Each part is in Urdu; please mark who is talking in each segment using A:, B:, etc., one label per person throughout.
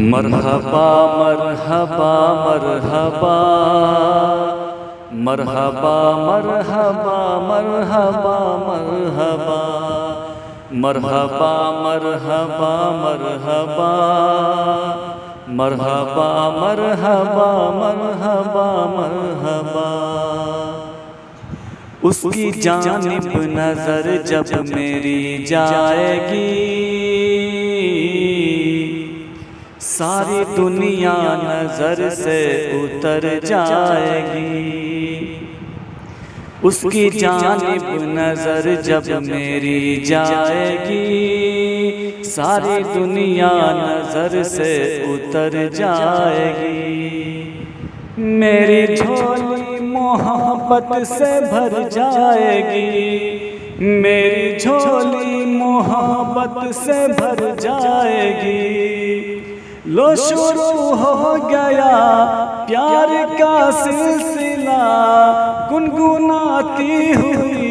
A: مرحبا مرحبا مرحبا مرحبا مرحبا مرحبا مرحبا مرحبا مرحبا مرحبا مرحبا مرحبا مرحبا مرحبا اس کی جانب نظر جب میری جائے گی ساری دنیا نظر سے اتر جائے گی، اس کی جانب نظر جب میری جائے گی ساری دنیا نظر سے اتر جائے گی، میری جھولی محبت سے بھر جائے گی، میری جھولی محبت سے بھر جائے گی، لو شروع ہو گیا پیار کا سلسلہ، گنگناتی ہوئی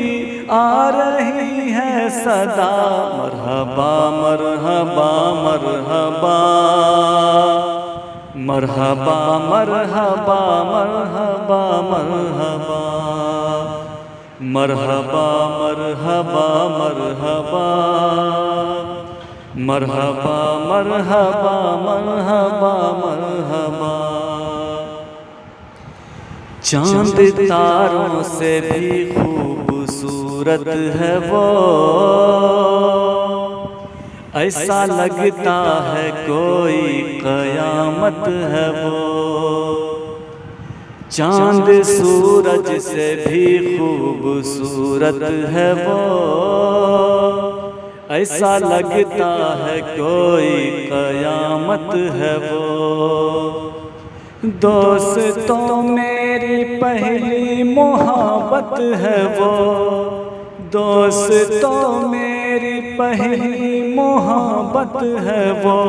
A: آ رہی ہے صدا، مرحبا مرحبا مرحبا مرحبا مرحبا مرحبا مرحبا مرحبا مرحبا مرحبا مرحبا مرحبا مرحبا مرحبا چاند تاروں سے بھی خوبصورت ہے وہ، ایسا لگتا ہے کوئی قیامت ہے وہ، چاند سورج سے بھی خوبصورت ہے وہ، ایسا لگتا ہے کوئی قیامت ہے وہ، دوستوں میری پہلی محبت ہے وہ، دوستوں میری پہلی محبت ہے وہ،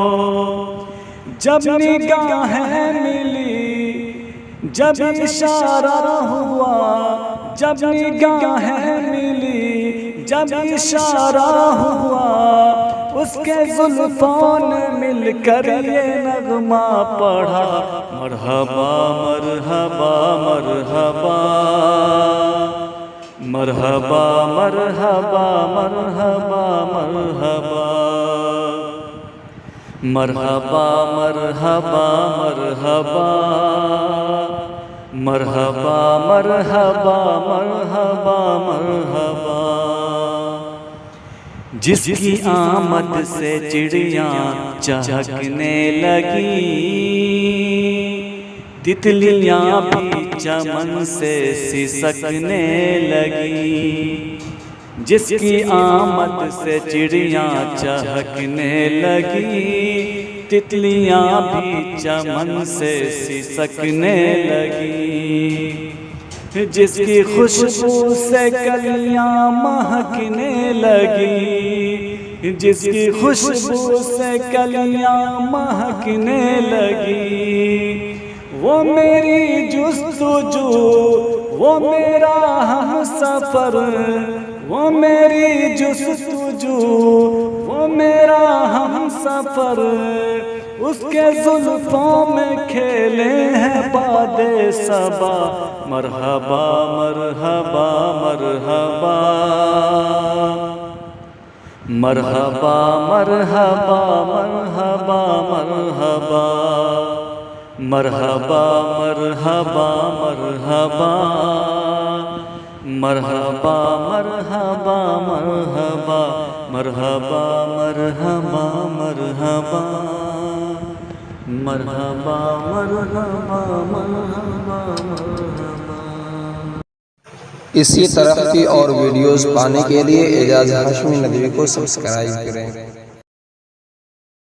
A: جب نگاہیں ملی جب اشارہ ہوا، جب نگاہیں ملی جب اشارہ ہوا، اس کے زلفوں نے مل کر یہ نغمہ پڑھا، مرحبا مرحبا مرحبا مرحبا مرحبا مرحبا مرحبا مرحبا مرحبا مرحبا مرحبا مرحبا مرحبا مرحبا جس کی آمد سے چڑیاں چہکنے لگی، تتلیاں بھی چمن سے سسکنے لگی، جس کی آمد سے چڑیاں چہکنے لگی، تتلیاں بھی چمن سے سسکنے لگی، جس کی خوشبو سے کلیاں مہکنے لگی، جس کی خوشبو سے کلیاں مہکنے لگی، وہ میری جستجو وہ میرا ہم سفر، وہ میری جستجو وہ میرا ہم سفر، اس کے زلفوں میں کھیلے ہیں باد صبا، مرحبا مرحبا مرحبا مرحبا مرحبا مرحبا مرحبا مرحبا مرحبا مرحبا مرحبا مرحبا مرحبا مرحبا مرحبا مرحبا مرحبا مرحبا مرحبا۔
B: اسی طرح کی اور ویڈیوز پانے کے لیے اعجاز ہاشمی ندوی کو سبسکرائب کریں۔